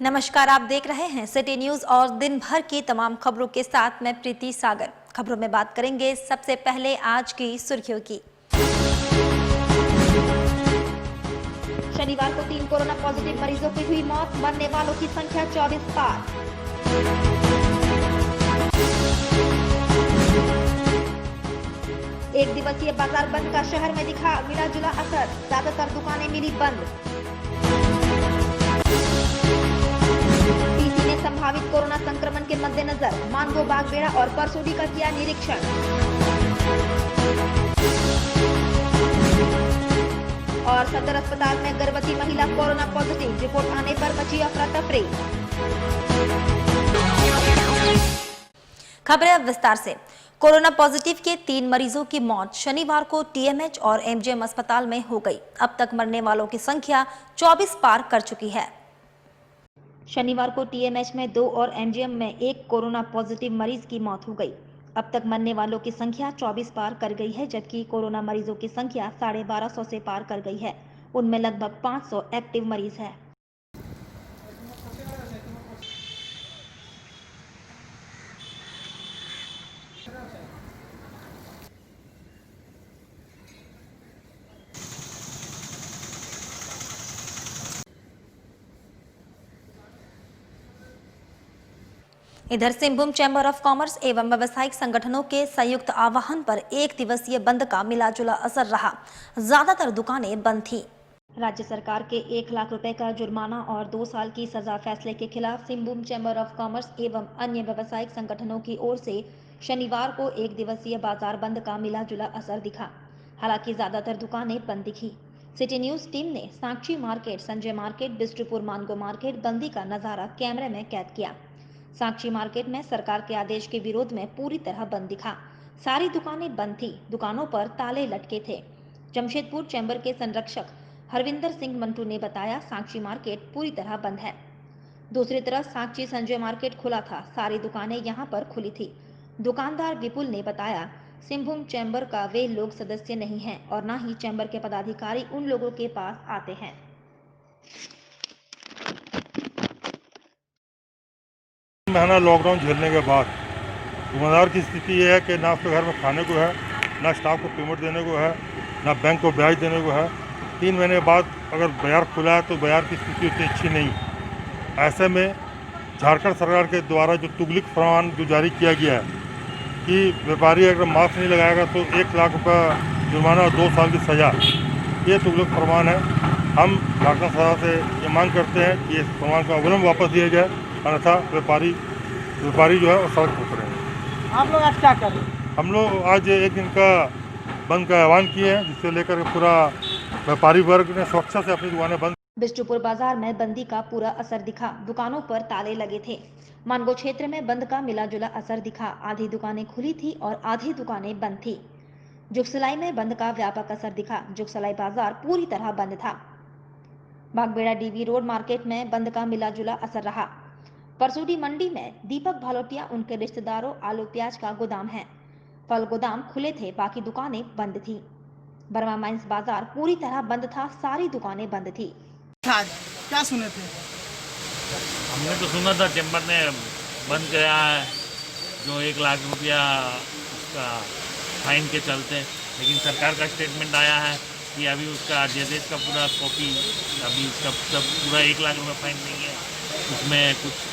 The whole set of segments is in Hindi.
नमस्कार, आप देख रहे हैं सिटी न्यूज और दिन भर की तमाम खबरों के साथ मैं प्रीति सागर। खबरों में बात करेंगे सबसे पहले आज की सुर्खियों की। शनिवार को 3 कोरोना पॉजिटिव मरीजों की हुई मौत, मरने वालों की संख्या 24 पार। एक दिवसीय बाजार बंद का शहर में दिखा मिला जुला असर, ज्यादातर दुकानें मिली बंद। डीसी ने संभावित कोरोना संक्रमण के मद्देनजर मानगो, बागबेड़ा और परसोडी का किया निरीक्षण। और सदर अस्पताल में गर्भवती महिला कोरोना पॉजिटिव, रिपोर्ट आने पर मची अफरा तफरी। खबरें अब विस्तार से। कोरोना पॉजिटिव के 3 मरीजों की मौत शनिवार को टीएमएच और एमजीएम अस्पताल में हो गई। अब तक मरने वालों की संख्या 24 पार कर चुकी है। शनिवार को टीएमएच में 2 और एमजीएम में 1 कोरोना पॉजिटिव मरीज की मौत हो गई। अब तक मरने वालों की संख्या 24 पार कर गई है, जबकि कोरोना मरीजों की संख्या 1250 से पार कर गई है। उनमें लगभग 500 एक्टिव मरीज हैं। इधर सिंहभूम चैम्बर ऑफ कॉमर्स एवं व्यावसायिक संगठनों के संयुक्त आह्वान पर 1 दिवसीय बंद का मिला जुला असर रहा। ज्यादातर दुकानें बंद थी। राज्य सरकार के 1 लाख रुपए का जुर्माना और 2 साल की सजा फैसले के खिलाफ सिंहभूम चैम्बर ऑफ कॉमर्स एवं अन्य व्यावसायिक संगठनों की ओर से शनिवार को 1 दिवसीय बाजार बंद का मिला जुला असर दिखा। हालांकि ज्यादातर दुकानें बंद दिखी। सिटी न्यूज टीम ने Sakshi market, Sanjay market, Bistupur Mango market बंदी का नजारा कैमरे में कैद किया। साक्षी मार्केट में सरकार के आदेश के विरोध में पूरी तरह बंद दिखा। सारी दुकानें बंद थी, दुकानों पर ताले लटके थे। जमशेदपुर चैम्बर के संरक्षक हरविंदर सिंह मंटू ने बताया, साक्षी मार्केट पूरी तरह बंद है। दूसरी तरफ साक्षी संजय मार्केट खुला था, सारी दुकानें यहां पर खुली थी। दुकानदार विपुल ने बताया, सिंहभूम चैम्बर का वे लोग सदस्य नहीं हैं और न ही चैम्बर के पदाधिकारी उन लोगों के पास आते हैं। महीना लॉकडाउन झेलने के बाद दुकानदार की स्थिति ये है कि ना उसके घर में खाने को है, ना स्टाफ को पेमेंट देने को है, ना बैंक को ब्याज देने को है। 3 महीने बाद अगर बाजार खुला है तो बाजार की स्थिति उतनी अच्छी नहीं। ऐसे में झारखंड सरकार के द्वारा जो तुगलिक फरमान जो जारी किया गया है कि व्यापारी अगर मास्क नहीं लगाएगा तो 1 लाख रुपये जुर्माना और 2 साल की सज़ा, ये तुगलिक फरमान है। हम झारखंड सरकार से ये मांग करते हैं कि इस फरमान का अवलंबन वापस दिया जाए, अन्यथा व्यापारी जो है वो सड़क पर उतरेंगे। आप लोग आज क्या कर रहे हैं? हम लोग आज 1 दिन का बंद का आह्वान किए हैं, जिससे लेकर पूरा व्यापारी वर्ग ने सुरक्षा से अपनी दुकानें बंद। बिष्टुपुर बाजार में बंदी का पूरा असर दिखा, दुकानों पर ताले लगे थे। मानगो क्षेत्र में बंद का मिला जुला असर दिखा, आधी दुकानें खुली थी और आधी दुकानें बंद थी। जुगसलाई में बंद का व्यापक असर दिखा, जुगसलाई बाजार पूरी तरह बंद था। बागबेड़ा डीवी रोड मार्केट में बंद का मिला जुला असर रहा। परसोडी मंडी में दीपक भालोटिया उनके रिश्तेदारों आलू प्याज का गोदाम है। फल गोदाम खुले थे, बाकी दुकानें बंद थी। बर्मा माइंस बाजार पूरी तरह बंद था, सारी दुकानें बंद थी। क्या सुने थे? हमने तो सुना था चैम्बर ने बंद किया है, जो 1 लाख रुपया उसका फाइन के चलते, लेकिन सरकार का स्टेटमेंट आया है कि अभी उसका अध्यादेश का पूरा कॉपी, अभी उसका सब पूरा 1 लाख रुपये फाइन नहीं है, उसमें कुछ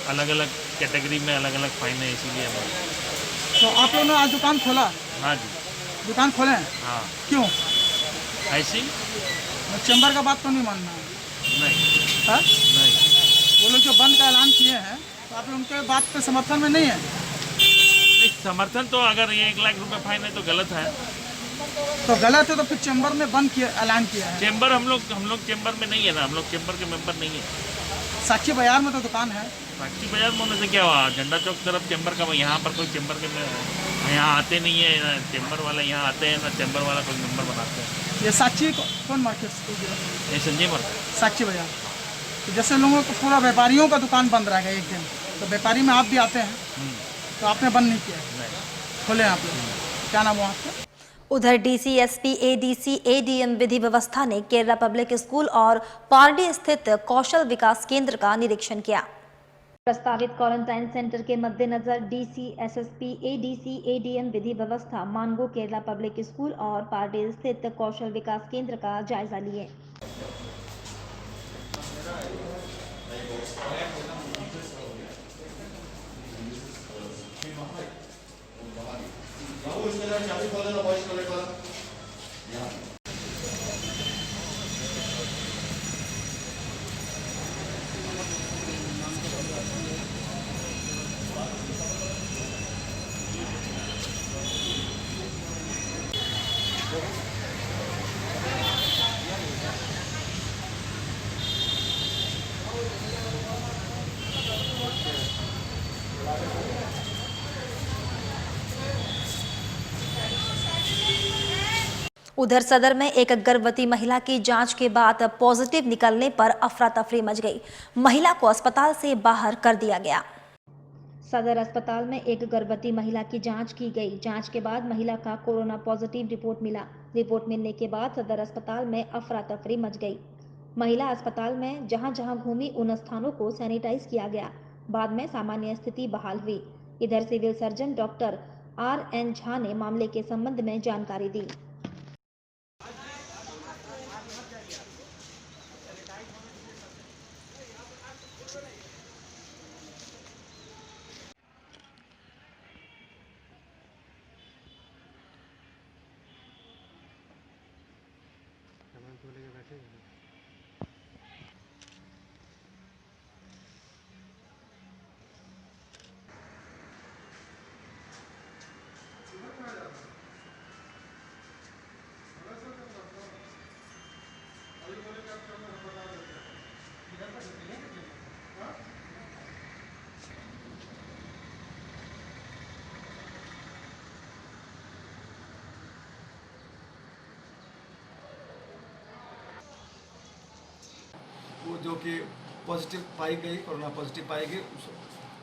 अलग अलग कैटेगरी में अलग अलग फाइन है, इसीलिए हम। तो आप लोगों ने आज दुकान खोला? हाँ जी, दुकान खोले हैं? हाँ। क्यों? ऐसी चैम्बर का बात तो नहीं मानना है? नहीं। हाँ? नहीं, वो लोग जो बंद का ऐलान किए हैं तो आप लोग उनके बात के समर्थन में नहीं है? नहीं, समर्थन तो अगर ये 1 लाख रुपये फाइन है तो गलत है। तो गलत है तो फिर चैम्बर में बंद किया, ऐलान किया है। चैम्बर हम लोग चैम्बर में नहीं है ना, हम लोग चैम्बर के मेंबर नहीं है। साक्षी बाजार में तो दुकान है। साक्षी बाजार में होने से क्या हुआ, झंडा चौक तरफ चैम्बर का, यहाँ पर कोई चैम्बर के यहाँ आते नहीं है, ना चैम्बर वाला यहाँ आते हैं, ना चैम्बर वाला कोई मेंबर बनाते हैं। ये साक्षी कौन मार्केट? ये संजय मार्केट, साक्षी बाजार। तो जैसे लोगों को पूरा व्यापारियों का दुकान बंद रहेगा 1 दिन, तो व्यापारी में आप भी आते हैं, तो आपने बंद नहीं किया? नहीं। खोले आप लोग? क्या नाम हुआ आपका? उधर डीसीएसपी एडीसी एडीएम विधि व्यवस्था ने केरला पब्लिक स्कूल और पारडी स्थित कौशल विकास केंद्र का निरीक्षण किया। प्रस्तावित क्वारंटाइन सेंटर के मद्देनजर डीसी एसएसपी एडीसी एडीएम विधि व्यवस्था मानगो केरला पब्लिक स्कूल और पारडी स्थित कौशल विकास केंद्र का जायजा लिए। उधर सदर में एक गर्भवती महिला की जांच के बाद पॉजिटिव निकलने पर अफरा तफरी मच गई। महिला को अस्पताल से बाहर कर दिया गया। सदर अस्पताल में एक गर्भवती महिला की जांच की गई। जांच के बाद महिला का कोरोना पॉजिटिव रिपोर्ट मिला। रिपोर्ट मिलने के बाद सदर अस्पताल में अफरा तफरी मच गई। महिला अस्पताल में जहां घूमी उन स्थानों को सैनिटाइज किया गया। बाद में सामान्य स्थिति बहाल हुई। इधर civil surgeon doctor RN Jha ने मामले के संबंध में जानकारी दी। वो जो कि पॉजिटिव पाई गई, कोरोना पॉजिटिव पाई गई,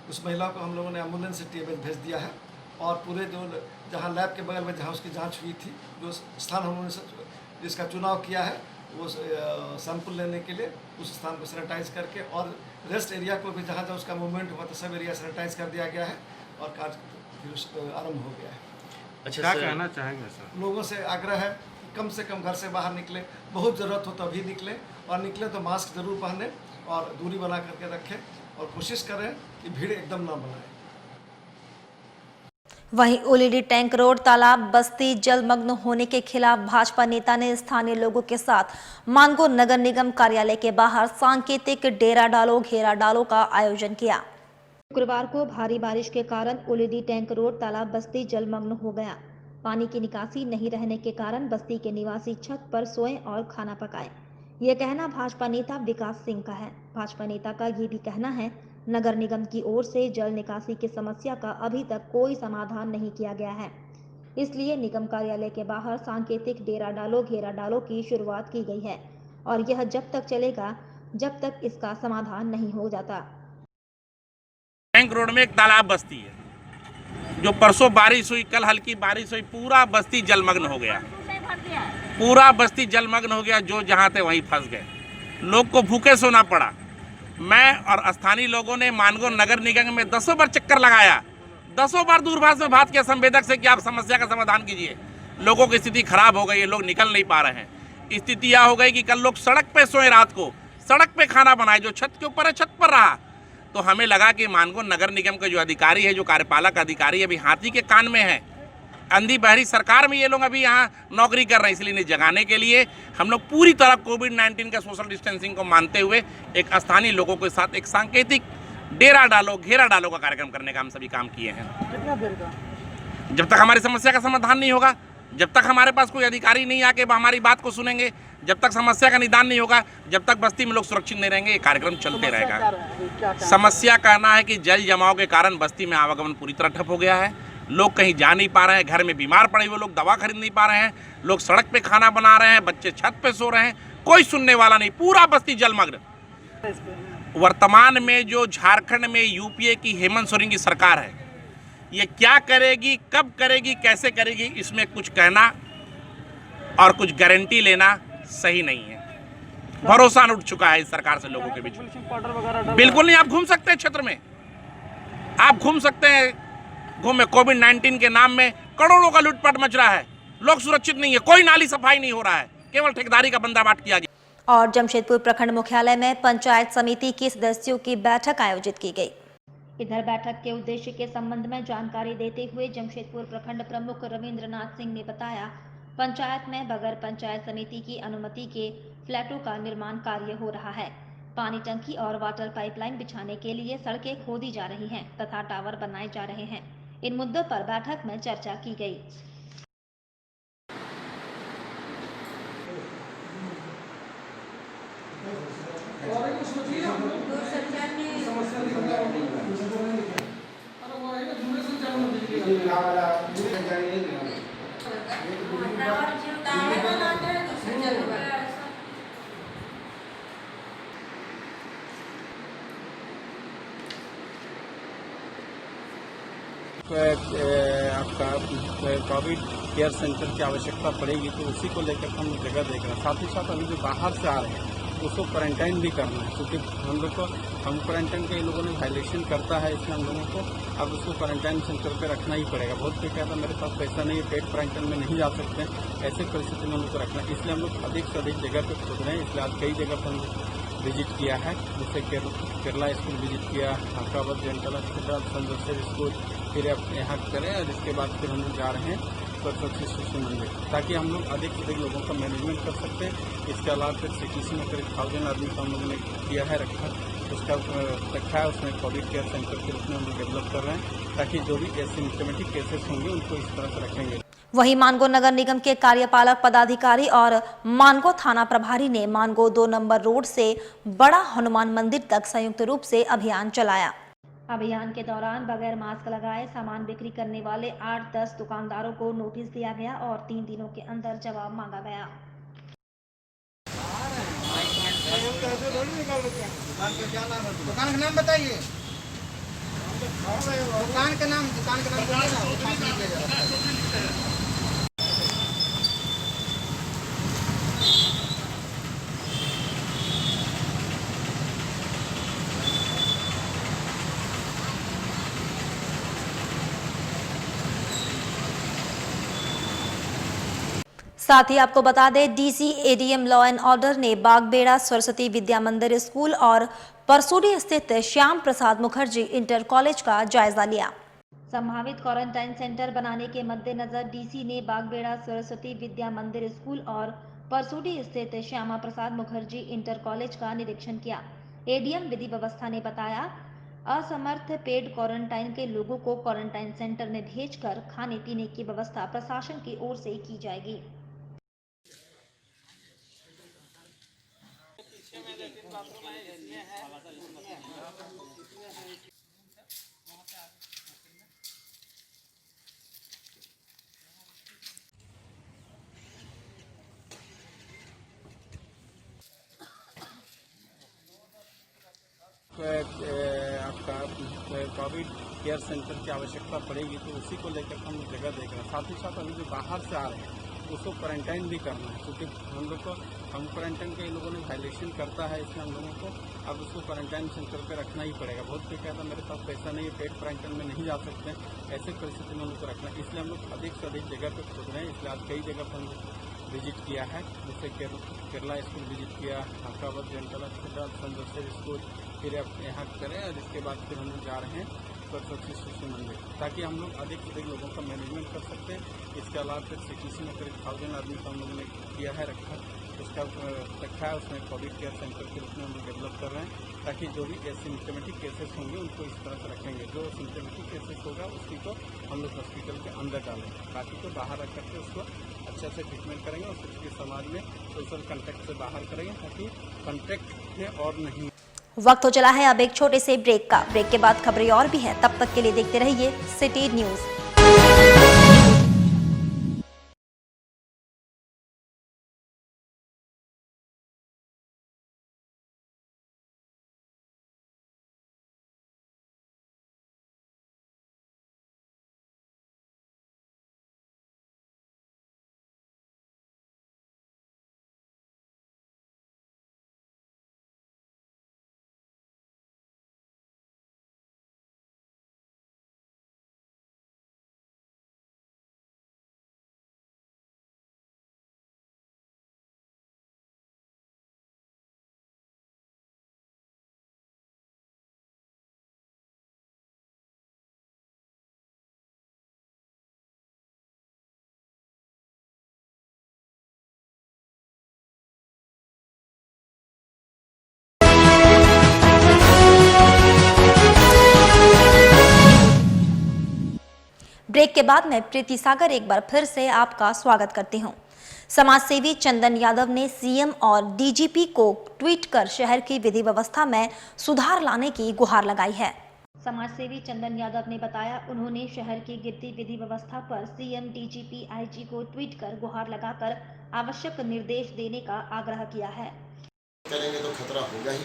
उस महिला को हम लोगों ने एम्बुलेंस से टीएमएच भेज दिया है। और पूरे जो जहाँ लैब के बगल में जहाँ उसकी जांच हुई थी, जो स्थान हम लोगों ने जिसका चुनाव किया है, वो सैंपल लेने के लिए उस स्थान को सैनिटाइज करके और रेस्ट एरिया को भी जहाँ जहाँ उसका मूवमेंट हुआ था सब एरिया सैनिटाइज कर दिया गया है और कार्य फिर आरम्भ हो गया है। अच्छा, क्या कहना चाहेंगे सर? लोगों से आग्रह है कम से कम घर से बाहर निकले, बहुत ज़रूरत हो तो अभी निकलें और निकले तो मास्क जरूर पहने और दूरी बना करके रखें और कोशिश करें कि भीड़ एकदम ना बनाए। वहीं ओलीडी टैंक रोड तालाब बस्ती जलमग्न होने के खिलाफ भाजपा नेता ने स्थानीय लोगों के साथ मानगो नगर निगम कार्यालय के बाहर सांकेतिक डेरा डालो घेरा डालो का आयोजन किया। शुक्रवार को भारी बारिश के कारण ओलीडी टैंक रोड तालाब बस्ती जलमग्न हो गया। पानी की निकासी नहीं रहने के कारण बस्ती के निवासी छत पर सोएं और खाना पकाएं। यह कहना भाजपा नेता विकास सिंह का है। भाजपा नेता का ये भी कहना है नगर निगम की ओर से जल निकासी की समस्या का अभी तक कोई समाधान नहीं किया गया है, इसलिए निगम कार्यालय के बाहर सांकेतिक डेरा डालो घेरा डालो की शुरुआत की गई है और यह जब तक चलेगा जब तक इसका समाधान नहीं हो जाता। टैंक रोड में एक तालाब बस्ती है, जो परसों बारिश हुई, कल हल्की बारिश हुई, पूरा बस्ती जलमग्न हो गया। पूरा बस्ती जलमग्न हो गया। जो जहाँ थे वहीं फंस गए, लोग को भूखे सोना पड़ा। मैं और स्थानीय लोगों ने मानगो नगर निगम में 10 बार चक्कर लगाया, 10 बार दूरभाष में बात किया संवेदक से कि आप समस्या का समाधान कीजिए। लोगों की स्थिति खराब हो गई है, लोग निकल नहीं पा रहे हैं। स्थिति यह हो गई कि कल लोग सड़क पे सोए, रात को सड़क पे खाना बनाए, जो छत के ऊपर है छत पर रहा। तो हमें लगा कि मानगो नगर निगम का जो अधिकारी है, जो कार्यपालक अधिकारी है, अभी हाथी के कान में है। अंधी बहरी सरकार में ये लोग अभी यहाँ नौकरी कर रहे हैं, इसलिए इन्हें जगाने के लिए हम लोग पूरी तरह कोविड-19 का सोशल डिस्टेंसिंग को मानते हुए एक स्थानीय लोगों के साथ एक सांकेतिक डेरा डालो घेरा डालो का कार्यक्रम करने का हम सभी काम किए हैं। कितना देर का? जब तक हमारी समस्या का समाधान नहीं होगा, जब तक हमारे पास कोई अधिकारी नहीं आके हमारी बात को सुनेंगे, जब तक समस्या का निदान नहीं होगा, जब तक बस्ती में लोग सुरक्षित नहीं रहेंगे, ये कार्यक्रम चलते रहेगा। समस्या कहना है कि जल जमाव के कारण बस्ती में आवागमन पूरी तरह ठप हो गया है। लोग कहीं जा नहीं पा रहे हैं, घर में बीमार पड़े हुए लोग दवा खरीद नहीं पा रहे हैं, लोग सड़क पे खाना बना रहे हैं, बच्चे छत पे सो रहे हैं, कोई सुनने वाला नहीं, पूरा बस्ती जलमग्न। वर्तमान में जो झारखंड में यूपीए की हेमंत सोरेन की सरकार है, ये क्या करेगी, कब करेगी, कैसे करेगी, इसमें कुछ कहना और कुछ गारंटी लेना सही नहीं है। भरोसा उठ चुका है इस सरकार से लोगों के बीच में। बिल्कुल नहीं, आप घूम सकते हैं क्षेत्र में, आप घूम सकते हैं। घूमे कोविड-19 के नाम में करोड़ों का लूटपाट मच रहा है, लोग सुरक्षित नहीं है, कोई नाली सफाई नहीं हो रहा है, केवल ठेकेदारी का बंदाबाट किया गया। और जमशेदपुर प्रखंड मुख्यालय में पंचायत समिति के सदस्यों की बैठक आयोजित की गई। इधर बैठक के उद्देश्य के संबंध में जानकारी देते हुए जमशेदपुर प्रखंड प्रमुख रविंद्रनाथ सिंह ने बताया, पंचायत में बगैर पंचायत समिति की अनुमति के फ्लैटों का निर्माण कार्य हो रहा है। पानी टंकी और वाटर पाइपलाइन बिछाने के लिए सड़कें खोदी जा रही हैं तथा टावर बनाए जा रहे हैं। इन मुद्दों पर बैठक में चर्चा की गई। आपका कोविड केयर सेंटर की आवश्यकता पड़ेगी तो उसी को लेकर हम जगह देख रहे हैं। साथ ही साथ अभी जो बाहर से आ रहे हैं उसको क्वारंटाइन भी करना है, क्योंकि हम लोग को क्वारंटाइन के लोगों ने वायलेशन करता है, इसलिए हम लोगों को अब उसको क्वारंटाइन सेंटर पे रखना ही पड़ेगा। बहुत कोई कहता है मेरे पास पैसा नहीं है, पेड क्वारंटाइन में नहीं जा सकते, ऐसे परिस्थिति में हम लोग को रखना है। इसलिए हम लोग अधिक से अधिक जगह पर खोज रहे हैं। इसलिए आज कई जगह पर हम विजिट किया है, जैसे केरला स्कूल विजिट किया, Hakabad dental hospital, Saint Joseph school, फिर अब यहाँ करें और इसके बाद फिर हम लोग जा रहे हैं सरस्वती शिशु मंदिर, ताकि हम लोग अधिक से अधिक लोगों का मैनेजमेंट कर सकते हैं। इसके अलावा फिर सिटीसी में करीब 1000 आदमी का हम लोगों ने किया है रखा है, उसमें कोविड केयर सेंटर के रूप में हम लोग डेवलप कर रहे हैं, ताकि जो भी एसिम्प्टोमेटिक केसेस होंगे उनको इस तरह से रखेंगे। वहीं मानगो नगर निगम के कार्यपालक पदाधिकारी और मानगो थाना प्रभारी ने मानगो 2 नंबर रोड से बड़ा हनुमान मंदिर तक संयुक्त रूप से अभियान चलाया। अभियान के दौरान बगैर मास्क लगाए सामान बिक्री करने वाले 8-10 दुकानदारों को नोटिस दिया गया और 3 दिनों के अंदर जवाब मांगा गया। दुकान का नाम बताइए। दुकान का नाम साथ ही आपको बता दें, DC ADM law and order ने बागबेड़ा सरस्वती विद्या मंदिर स्कूल और परसूडी स्थित श्याम प्रसाद मुखर्जी इंटर कॉलेज का जायजा लिया। संभावित क्वारंटाइन सेंटर बनाने के मद्देनजर डीसी ने बागबेड़ा सरस्वती विद्या मंदिर स्कूल और परसूडी स्थित श्यामा प्रसाद मुखर्जी इंटर कॉलेज का निरीक्षण किया। एडीएम विधि व्यवस्था ने बताया, असमर्थ पेड क्वारंटाइन के लोगों को क्वारंटाइन सेंटर में भेजकर खाने पीने की व्यवस्था प्रशासन की ओर से की जाएगी। आपका कोविड केयर सेंटर की आवश्यकता पड़ेगी तो उसी को लेकर हम जगह देख रहे हैं। साथ ही साथ अभी जो बाहर से आ रहे हैं उसको क्वारंटाइन भी करना है, क्योंकि हम लोग को क्वारंटाइन के लोगों ने वायलेशन करता है, इसलिए हम लोगों को अब उसको क्वारंटाइन सेंटर पे रखना ही पड़ेगा। बहुत कोई कहता है मेरे पास पैसा नहीं है, पेड क्वारंटाइन में नहीं जा सकते, ऐसे परिस्थिति में हम लोग को रखना है। इसलिए हम लोग अधिक से अधिक जगह पर खोज रहे हैं। इसलिए आज कई जगह पर हम विजिट किया है, जैसे केरला स्कूल विजिट किया, Hakabad dental hospital, Saint Joseph school, फिर अब यहाँ करें और इसके बाद फिर हम लोग जा रहे हैं सरस्वती शिशु मंदिर, ताकि हम लोग अधिक से अधिक लोगों का मैनेजमेंट कर सकते हैं। इसके अलावा फिर सिटीसी में करीब 1000 आदमी का हम लोगों ने किया है रखा है, उसमें कोविड केयर सेंटर के रूप में हम लोग डेवलप कर रहे हैं, ताकि जो भी एसिम्प्टोमेटिक केसेस होंगे उनको इस तरह से रखेंगे। जो सिम्प्टोमेटिक केसेस होगा उसी को हम लोग हॉस्पिटल के अंदर डालेंगे, बाकी को बाहर रख करके उसको अच्छे से ट्रीटमेंट करेंगे और फिर उसके समाज में सोशल कॉन्टैक्ट से बाहर करेंगे, ताकि कॉन्टैक्ट में और नहीं। वक्त हो चला है अब एक छोटे से ब्रेक का। ब्रेक के बाद खबरें और भी हैं, तब तक के लिए देखते रहिए सिटी न्यूज। ब्रेक के बाद मैं प्रीति सागर एक बार फिर से आपका स्वागत करती हूं। समाजसेवी चंदन यादव ने सीएम और डीजीपी को ट्वीट कर शहर की विधि व्यवस्था में सुधार लाने की गुहार लगाई है। समाजसेवी चंदन यादव ने बताया, उन्होंने शहर की गिरती विधि व्यवस्था पर सीएम, डीजीपी, आईजी को ट्वीट कर गुहार लगाकर आवश्यक निर्देश देने का आग्रह किया है। करेंगे तो खतरा होगा ही।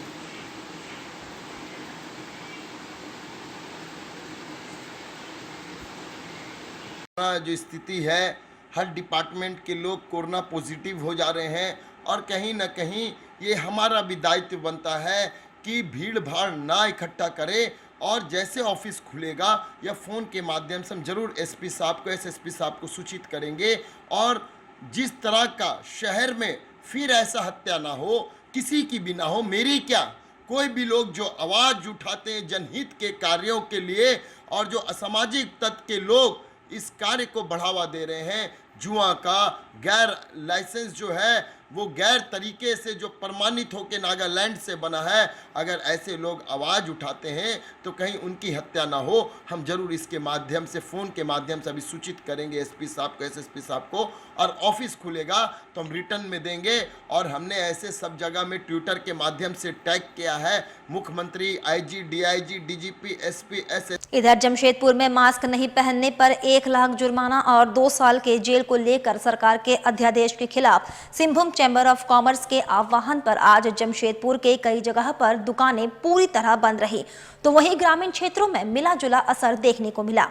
जो स्थिति है, हर डिपार्टमेंट के लोग कोरोना पॉजिटिव हो जा रहे हैं और कहीं ना कहीं ये हमारा भी दायित्व बनता है कि भीड़ भाड़ ना इकट्ठा करें और जैसे ऑफिस खुलेगा या फ़ोन के माध्यम से हम जरूर एसपी साहब को, एसएसपी साहब को सूचित करेंगे और जिस तरह का शहर में फिर ऐसा हत्या ना हो, किसी की भी ना हो। मेरी क्या, कोई भी लोग जो आवाज़ उठाते हैं जनहित के कार्यों के लिए और जो असामाजिक तत्व के लोग इस कार्य को बढ़ावा दे रहे हैं, जुआ का गैर लाइसेंस जो है वो गैर तरीके से जो प्रमाणित होकर नागालैंड से बना है, अगर ऐसे लोग आवाज़ उठाते हैं तो कहीं उनकी हत्या ना हो। हम जरूर इसके माध्यम से, फ़ोन के माध्यम से अभी सूचित करेंगे एसपी साहब को, एसएसपी साहब को, और ऑफिस खुलेगा तो हम रिटर्न में देंगे। और हमने ऐसे सब जगह में ट्विटर के माध्यम से टैग किया है मुख्यमंत्री, IG, DIG, DGP, SP, SSP. इधर जमशेदपुर में मास्क नहीं पहनने पर 1 लाख जुर्माना और 2 साल के जेल को लेकर सरकार के अध्यादेश के खिलाफ सिंहभूम चैम्बर ऑफ कॉमर्स के आह्वान पर आज जमशेदपुर के कई जगह पर दुकानें पूरी तरह बंद रही, तो वहीं ग्रामीण क्षेत्रों में मिला जुला असर देखने को मिला।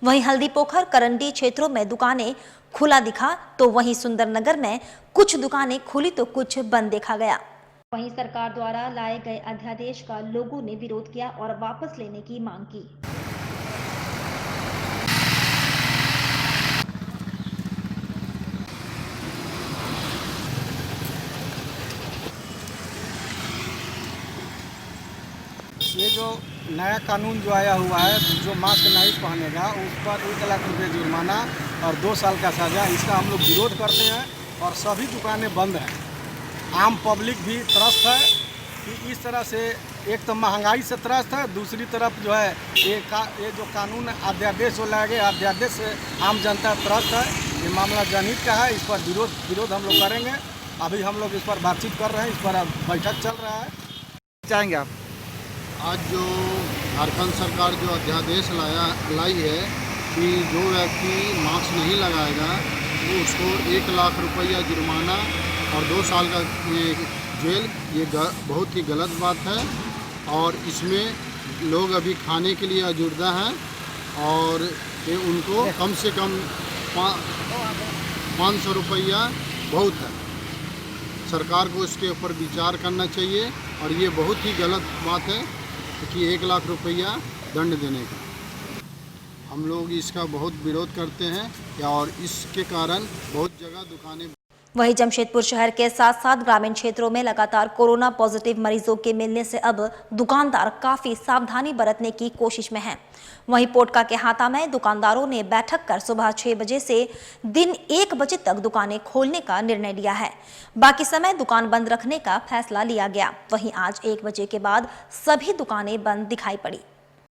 वहीं हल्दीपोखर, करंडी क्षेत्रों में दुकानें खुला दिखा, तो वहीं सुंदरनगर में कुछ दुकानें खुली तो कुछ बंद देखा गया। वहीं सरकार द्वारा लाए गए अध्यादेश का लोगों ने विरोध किया और वापस लेने की मांग की। ये जो नया कानून जो आया हुआ है, जो मास्क नहीं पहनेगा उस पर 1 लाख रुपये जुर्माना और 2 साल का सजा, इसका हम लोग विरोध करते हैं और सभी दुकानें बंद हैं। आम पब्लिक भी त्रस्त है कि इस तरह से एक तो महंगाई से त्रस्त है, दूसरी तरफ जो है ये जो कानून अध्यादेश जो लाया गया, अध्यादेश से आम जनता त्रस्त है। ये मामला जनहित का है, इस पर विरोध हम लोग करेंगे। अभी हम लोग इस पर बातचीत कर रहे हैं, इस पर बैठक चल रहा है। चाहेंगे आप? आज जो झारखंड सरकार जो अध्यादेश लाई है कि जो व्यक्ति मास्क नहीं लगाएगा तो उसको 1 लाख रुपया जुर्माना और 2 साल का जेल, ये बहुत ही गलत बात है। और इसमें लोग अभी खाने के लिए अजुर्दा हैं और ये उनको कम से कम 500 रुपया बहुत है। सरकार को इसके ऊपर विचार करना चाहिए और ये बहुत ही गलत बात है कि 1 लाख रुपया दंड देने का। हम लोग इसका बहुत विरोध करते हैं और इसके कारण बहुत जगह दुकानें। वहीं जमशेदपुर शहर के साथ साथ ग्रामीण क्षेत्रों में लगातार कोरोना पॉजिटिव मरीजों के मिलने से अब दुकानदार काफी सावधानी बरतने की कोशिश में हैं। वहीं पोटका के हाता में दुकानदारों ने बैठक कर सुबह 6 बजे से दिन 1 बजे तक दुकानें खोलने का निर्णय लिया है। बाकी समय दुकान बंद रखने का फैसला लिया गया। वहीं आज 1 बजे के बाद सभी दुकानें बंद दिखाई पड़ी।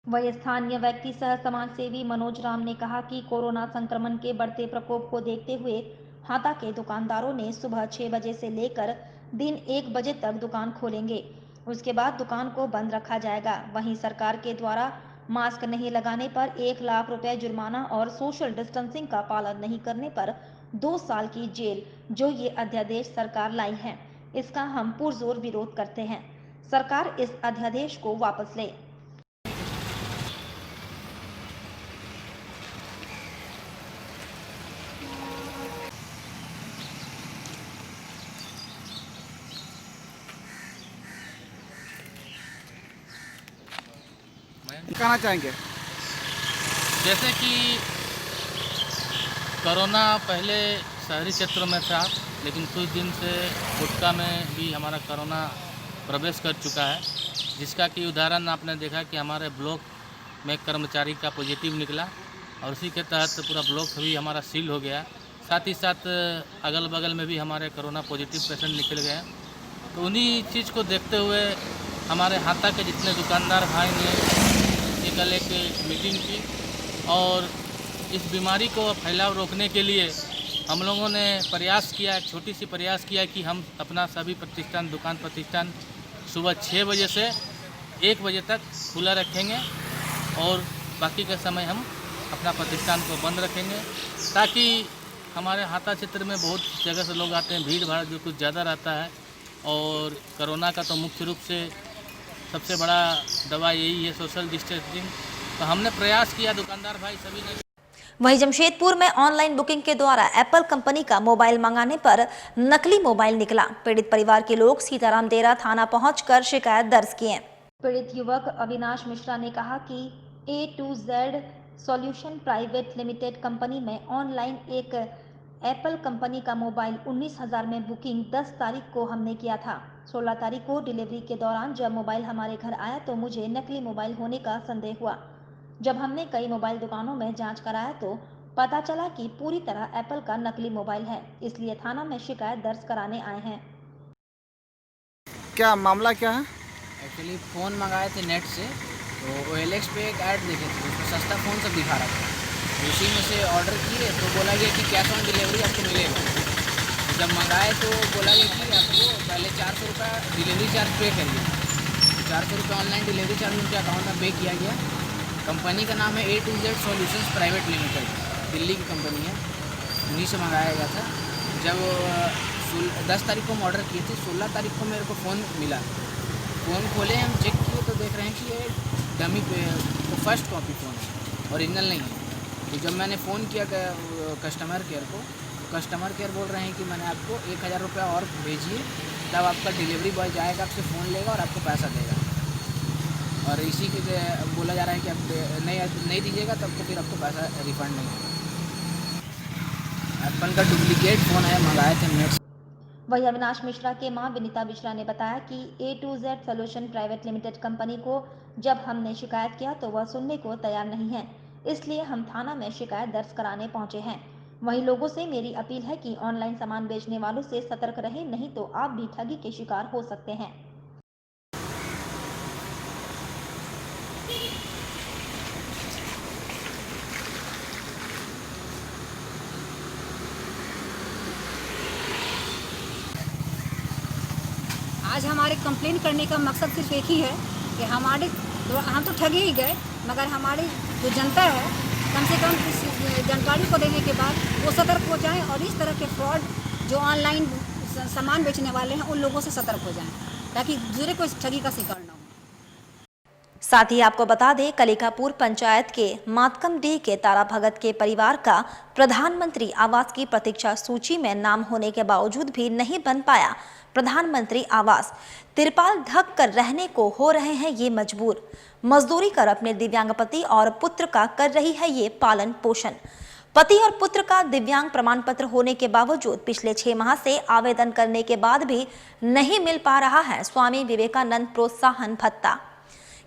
वही स्थानीय व्यक्ति सह समाजसेवी मनोज राम ने कहा कि कोरोना संक्रमण के बढ़ते प्रकोप को देखते हुए हाता के दुकानदारों ने सुबह 6 बजे से लेकर दिन 1 बजे तक दुकान खोलेंगे, उसके बाद दुकान को बंद रखा जाएगा। वहीं सरकार के द्वारा मास्क नहीं लगाने पर 1 लाख रुपए जुर्माना और सोशल डिस्टेंसिंग का पालन नहीं करने पर 2 साल की जेल, जो ये अध्यादेश सरकार लाई है, इसका हम पुरजोर विरोध करते हैं। सरकार इस अध्यादेश को वापस ले। कहना चाहेंगे? जैसे कि कोरोना पहले शहरी क्षेत्रों में था, लेकिन कुछ दिन से गुटका में भी हमारा कोरोना प्रवेश कर चुका है, जिसका कि उदाहरण आपने देखा कि हमारे ब्लॉक में कर्मचारी का पॉजिटिव निकला और उसी के तहत पूरा ब्लॉक भी हमारा सील हो गया। साथ ही साथ अगल बगल में भी हमारे कोरोना पॉजिटिव पेशेंट निकल गए। तो उन्हीं चीज़ को देखते हुए हमारे हाता के जितने दुकानदार भाई ने कल एक मीटिंग की और इस बीमारी को फैलाव रोकने के लिए हम लोगों ने प्रयास किया, एक छोटी सी प्रयास किया कि हम अपना सभी प्रतिष्ठान, दुकान प्रतिष्ठान सुबह 6 बजे से 1 बजे तक खुला रखेंगे और बाकी का समय हम अपना प्रतिष्ठान को बंद रखेंगे, ताकि हमारे हाता क्षेत्र में बहुत जगह से लोग आते हैं, भीड़ भाड़ जो कुछ ज़्यादा रहता है। और कोरोना का तो मुख्य रूप से सबसे बड़ा दवा यही है, सोशल डिस्टेंसिंग। तो हमने प्रयास किया, दुकानदार भाई सभी ने। वहीं जमशेदपुर में ऑनलाइन बुकिंग के द्वारा एप्पल कंपनी का मोबाइल मंगाने पर नकली मोबाइल निकला। पीड़ित परिवार के लोग सीताराम देरा थाना पहुंचकर शिकायत दर्ज किए। पीड़ित युवक अविनाश मिश्रा ने कहा कि A2Z solution private limited company में ऑनलाइन एक एप्पल कंपनी का मोबाइल 19,000 में बुकिंग 10 तारीख को हमने किया था। 16 तारीख को डिलीवरी के दौरान जब मोबाइल हमारे घर आया तो मुझे नकली मोबाइल होने का संदेह हुआ। जब हमने कई मोबाइल दुकानों में जांच कराया तो पता चला कि पूरी तरह एप्पल का नकली मोबाइल है, इसलिए थाना में शिकायत दर्ज कराने आए हैं। क्या मामला क्या है? एक्चुअली फ़ोन मंगाए थे नेट से, तो OLX पे एक ऐड देखे थे, उसमें सस्ता फ़ोन सब दिखा रहा था। उसी में से ऑर्डर किए तो बोला गया कि कैश ऑन डिलीवरी आपको मिलेगा। जब मंगाए तो बोला गया कि आपको पहले 400 रुपये डिलीवरी चार्ज पे करिए। 400 रुपये ऑनलाइन डिलीवरी चार्ज उनके अकाउंट में पे किया गया। कंपनी का नाम है A2Z solutions private limited, Delhi की कंपनी है, उन्हीं से मंगाया गया था। जब 10 तारीख को हम ऑर्डर किए थे, 16 तारीख को मेरे को फ़ोन मिला। फ़ोन खोले, हम चेक किए तो देख रहे हैं कि ये डमी पे फर्स्ट कॉपी फ़ोन है, ओरिजिनल नहीं है। तो जब मैंने फ़ोन किया कस्टमर केयर को, कस्टमर केयर बोल रहे हैं कि मैंने आपको 1,000 रुपये और भेजिए, तब आपका डिलीवरी बॉय जाएगा, आपसे फ़ोन लेगा और आपको पैसा देगा। और इसी के बोला जा रहा है कि आप नहीं दीजिएगा तब तो फिर आपको पैसा रिफ़ंड नहीं होगा। एप्पल का डुप्लीकेट फ़ोन है, मंगाए थे नेट। वही अविनाश मिश्रा के मां विनीता मिश्रा ने बताया कि A2Z solution private limited company को जब हमने शिकायत किया तो वह सुनने को तैयार नहीं है, इसलिए हम थाना में शिकायत दर्ज कराने पहुंचे हैं। वहीं लोगों से मेरी अपील है कि ऑनलाइन सामान बेचने वालों से सतर्क रहें, नहीं तो आप भी ठगी के शिकार हो सकते हैं। आज हमारे कंप्लेन करने का मकसद सिर्फ एक ही है कि हम तो ठगे ही गए, मगर हमारी जो जनता है कम से कम इस जानकारी को देने के बाद वो सतर्क हो जाएं और इस तरह के फ्रॉड जो ऑनलाइन सामान बेचने वाले हैं उन लोगों से सतर्क हो जाएं, ताकि दूसरे को इस ठगी का शिकार ना हो। साथ ही आपको बता दें, कलिकापुर पंचायत के मातकमडीह के तारा भगत के परिवार का प्रधानमंत्री आवास की प्रतीक्षा सूची में नाम होने के बावजूद भी नहीं बन पाया प्रधानमंत्री आवास। तिरपाल ढक कर रहने को हो रहे हैं ये मजबूर। मजदूरी कर अपने दिव्यांग पति और पुत्र का कर रही है ये पालन पोषण। पति और पुत्र का दिव्यांग प्रमाण पत्र होने के बावजूद पिछले 6 माह से आवेदन करने के बाद भी नहीं मिल पा रहा है स्वामी विवेकानंद प्रोत्साहन भत्ता।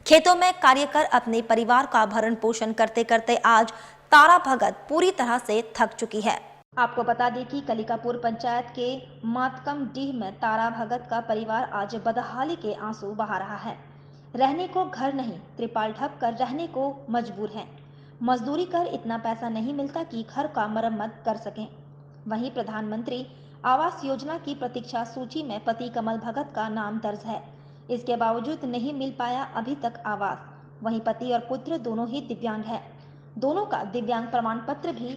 खेतों में कार्य कर अपने परिवार का भरण पोषण करते करते आज तारा भगत पूरी तरह से थक चुकी है। आपको बता दें कि कलिकापुर पंचायत के मातकमडीह में तारा भगत का परिवार आज बदहाली के आंसू बहा रहा है। रहने को घर नहीं, त्रिपाल ढक कर रहने को मजबूर हैं। मजदूरी कर इतना पैसा नहीं मिलता कि घर का मरम्मत कर सकें। वहीं प्रधानमंत्री आवास योजना की प्रतीक्षा सूची में पति कमल भगत का नाम दर्ज है, इसके बावजूद नहीं मिल पाया अभी तक आवास। वहीं पति और पुत्र दोनों ही दिव्यांग हैं, दोनों का दिव्यांग प्रमाण पत्र भी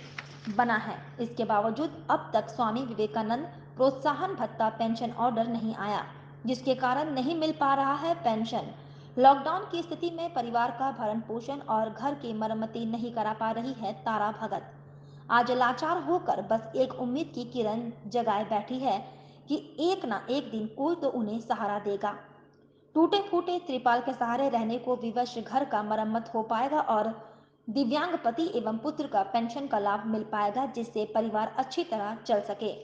बना है, इसके बावजूद अब तक स्वामी विवेकानंद प्रोत्साहन भत्ता पेंशन ऑर्डर नहीं आया, जिसके कारण नहीं मिल पा रहा है पेंशन। लॉकडाउन की स्थिति में परिवार का भरण पोषण और घर की मरम्मती नहीं करा पा रही है तारा भगत। आज लाचार होकर बस एक उम्मीद की किरण जगाए बैठी है कि एक ना एक दिन कोई तो उन्हें सहारा देगा। टूटे फूटे त्रिपाल के सहारे रहने को विवश घर का मरम्मत हो पाएगा और दिव्यांग पति एवं पुत्र का पेंशन का लाभ मिल पाएगा, जिससे परिवार अच्छी तरह चल सके।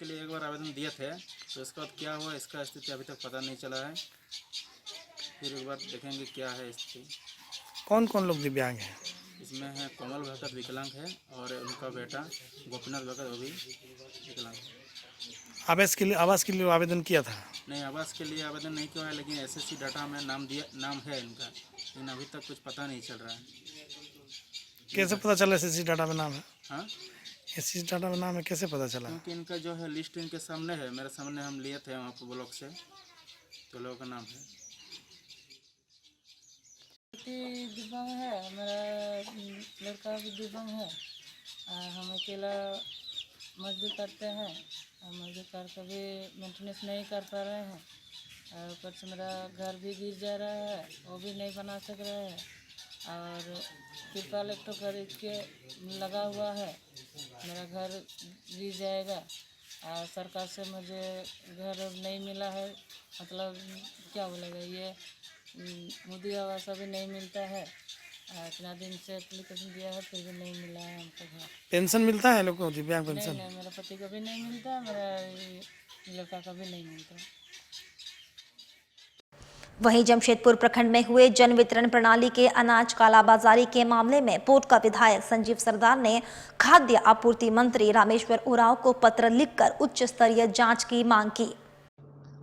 के लिए एक बार आवेदन दिए थे, तो इसके बाद क्या हुआ इसका स्थिति अभी तक पता नहीं चला है। फिर एक बार देखेंगे क्या है स्थिति। कौन कौन लोग दिव्यांग हैं? इसमें है कोमल भगत विकलांग है और उनका बेटा गोपीनाथ भगत वो भी विकलांग है। आवास के लिए आवेदन किया था? नहीं, आवास के लिए आवेदन नहीं किया है, लेकिन एसएससी डाटा में नाम है इनका, लेकिन अभी तक कुछ पता नहीं चल रहा है। कैसे पता चला एसएससी डाटा में नाम है? हाँ, एसएससी डाटा में नाम है, कैसे पता चला? क्योंकि इनका जो है लिस्ट इनके सामने है, मेरे सामने हम लिए थे वहाँ पर ब्लॉक से, तो लोगों का नाम है। दिव्यांग है, मेरा लड़का भी दिव्यांग है। हम अकेला मजदूर करते हैं और मजदूर कर कभी मेंटेनेंस नहीं कर पा रहे हैं। और ऊपर से मेरा घर भी गिर जा रहा है, वो भी नहीं बना सक रहे हैं। और तिरपाल एक तो खरीद के लगा हुआ है, मेरा घर गिर जाएगा। और सरकार से मुझे घर नहीं मिला है, मतलब क्या बोलेगा, ये मोदी आवास अभी नहीं मिलता है। इतना दिन से एप्लीकेशन दिया है फिर भी नहीं मिला है हमको घर। पेंशन मिलता है लोग को, दिव्यांग पेंशन? नहीं, मेरा पति को भी नहीं मिलता, मेरा लड़का का भी नहीं मिलता। वहीं जमशेदपुर प्रखंड में हुए जन वितरण प्रणाली के अनाज कालाबाजारी के मामले में पोटका विधायक संजीव सरदार ने खाद्य आपूर्ति मंत्री रामेश्वर उरांव को पत्र लिखकर उच्च स्तरीय जांच की मांग की।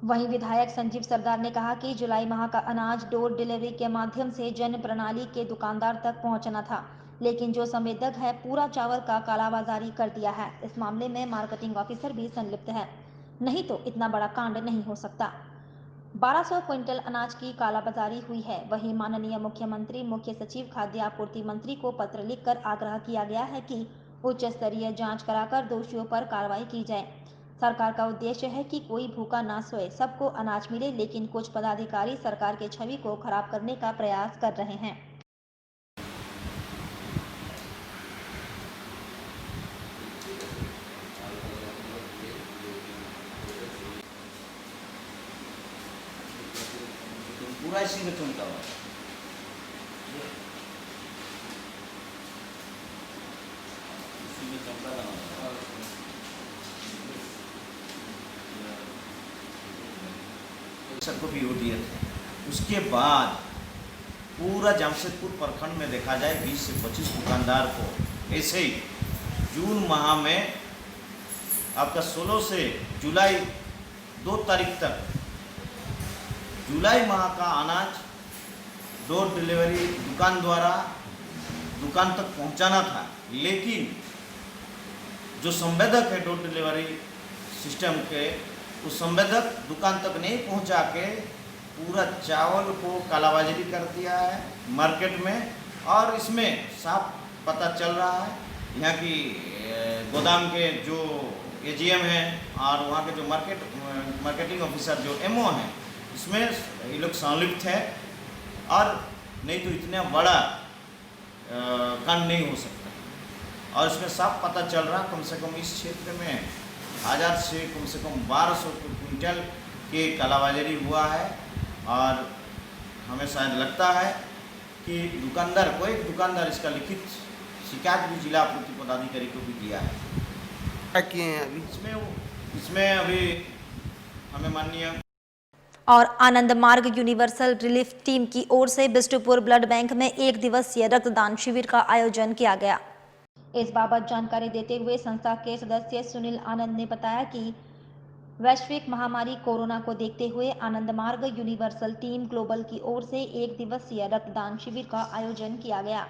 वहीं विधायक संजीव सरदार ने कहा कि जुलाई माह का अनाज डोर डिलीवरी के माध्यम से जन प्रणाली के दुकानदार तक पहुंचना था, लेकिन जो संवेदक है पूरा चावल का कालाबाजारी कर दिया है। इस मामले में मार्केटिंग ऑफिसर भी संलिप्त है, नहीं तो इतना बड़ा कांड नहीं हो सकता। 1200 क्विंटल अनाज की कालाबाजारी हुई है। वहीं माननीय मुख्यमंत्री, मुख्य सचिव, खाद्य आपूर्ति मंत्री को पत्र लिखकर आग्रह किया गया है कि उच्च स्तरीय जांच कराकर दोषियों पर कार्रवाई की जाए। सरकार का उद्देश्य है कि कोई भूखा ना सोए, सबको अनाज मिले, लेकिन कुछ पदाधिकारी सरकार के छवि को खराब करने का प्रयास कर रहे हैं। पूरा इसी में चुनता हुआ इसी में चमका लगा सबको भी दिए थे। उसके बाद पूरा जमशेदपुर प्रखंड में देखा जाए 20 से 25 दुकानदार को ऐसे ही जून माह में आपका 16 से जुलाई 2 तारीख तक जुलाई माह का अनाज डोर डिलीवरी दुकान द्वारा दुकान तक पहुंचाना था, लेकिन जो संवेदक है डोर डिलीवरी सिस्टम के, उस संवेदक दुकान तक नहीं पहुंचा के पूरा चावल को कालाबाजारी कर दिया है मार्केट में। और इसमें साफ पता चल रहा है यहाँ की गोदाम के जो एजीएम हैं और वहाँ के जो मार्केटिंग ऑफिसर जो एमओ हैं, इसमें ये लोग संलिप्त है। और नहीं तो इतना बड़ा कांड नहीं हो सकता। और इसमें साफ पता चल रहा कम से कम इस क्षेत्र में 1000 से कम 1200 क्विंटल के कालाबाजारी हुआ है। और हमें शायद लगता है कि दुकानदार, कोई दुकानदार इसका लिखित शिकायत भी जिला आपूर्ति पदाधिकारी को भी दिया है। किए हैं अभी इसमें अभी हमें माननीय और आनंद मार्ग यूनिवर्सल रिलीफ टीम की ओर से बिष्टुपुर ब्लड बैंक में 1 दिवसीय रक्तदान शिविर का आयोजन किया गया। इस बाबत जानकारी देते हुए संस्था के सदस्य सुनील आनंद ने बताया कि वैश्विक महामारी कोरोना को देखते हुए आनंद मार्ग यूनिवर्सल टीम ग्लोबल की ओर से 1 दिवसीय रक्तदान शिविर का आयोजन किया गया।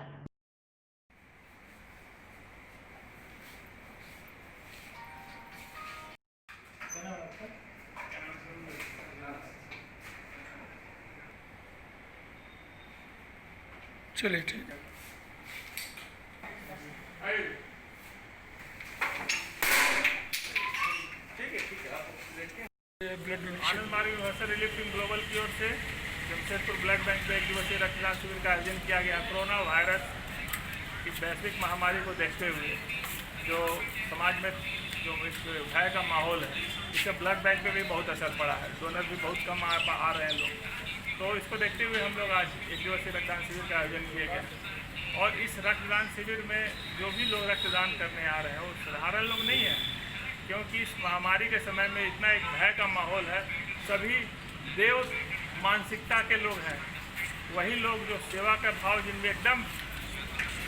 चलिए ठीक है। आनंद मार्ग यूनिवर्सल रिलीफ टीम ग्लोबल की ओर से जमशेदपुर ब्लड बैंक में 1 दिवसीय रक्तदान शिविर का आयोजन किया गया। कोरोना वायरस की वैश्विक महामारी को देखते हुए जो समाज में जो इस भय का माहौल है, इससे ब्लड बैंक पे भी बहुत असर पड़ा है। डोनर भी बहुत कम आ रहे हैं लोग, तो इसको देखते हुए हम लोग आज 1 दिवसीय रक्तदान शिविर का आयोजन किया गया। और इस रक्तदान शिविर में जो भी लोग रक्तदान करने आ रहे हैं वो साधारण लोग नहीं हैं, क्योंकि इस महामारी के समय में इतना एक भय का माहौल है। सभी देव मानसिकता के लोग हैं, वही लोग जो सेवा का भाव, जिनमें एकदम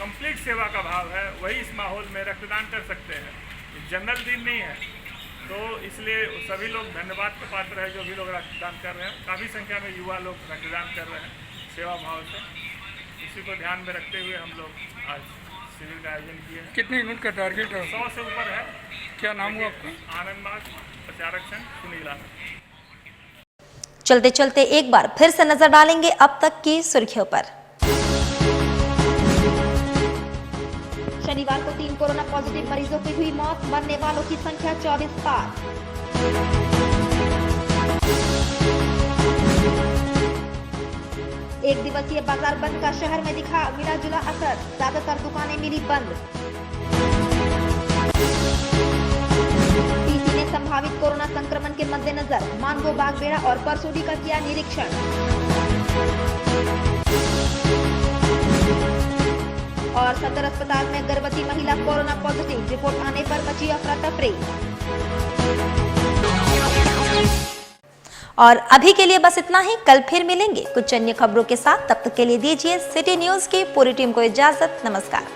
कंप्लीट सेवा का भाव है, वही इस माहौल में रक्तदान कर सकते हैं। जनरल दिन नहीं है, तो इसलिए सभी लोग धन्यवाद के पात्र है जो भी लोग रक्तदान कर रहे हैं। काफ़ी संख्या में युवा लोग रक्तदान कर रहे हैं सेवा भाव से। इसी को ध्यान में रखते हुए हम लोग आज शिविर का आयोजन किए हैं। कितने यूनिट का टारगेट है? 100 से ऊपर है। क्या नाम हुआ आपका? आनंदबाग प्रचारक संघ सुनील आनंद। चलते चलते एक बार फिर से नजर डालेंगे अब तक की सुर्खियों पर। शनिवार को 3 कोरोना पॉजिटिव मरीजों की हुई मौत, मरने वालों की संख्या 24 पार। एक दिवसीय बाजार बंद का शहर में दिखा मिला जुला असर, ज्यादातर दुकानें मिली बंद। डीसी ने संभावित कोरोना संक्रमण के मद्देनजर मानगो, बागबेड़ा और परसोडी का किया निरीक्षण। और सदर अस्पताल में गर्भवती महिला कोरोना पॉजिटिव, रिपोर्ट आने पर मची अफरा तफरी। और अभी के लिए बस इतना ही। कल फिर मिलेंगे कुछ अन्य खबरों के साथ। तब तक के लिए दीजिए सिटी न्यूज की पूरी टीम को इजाजत। नमस्कार।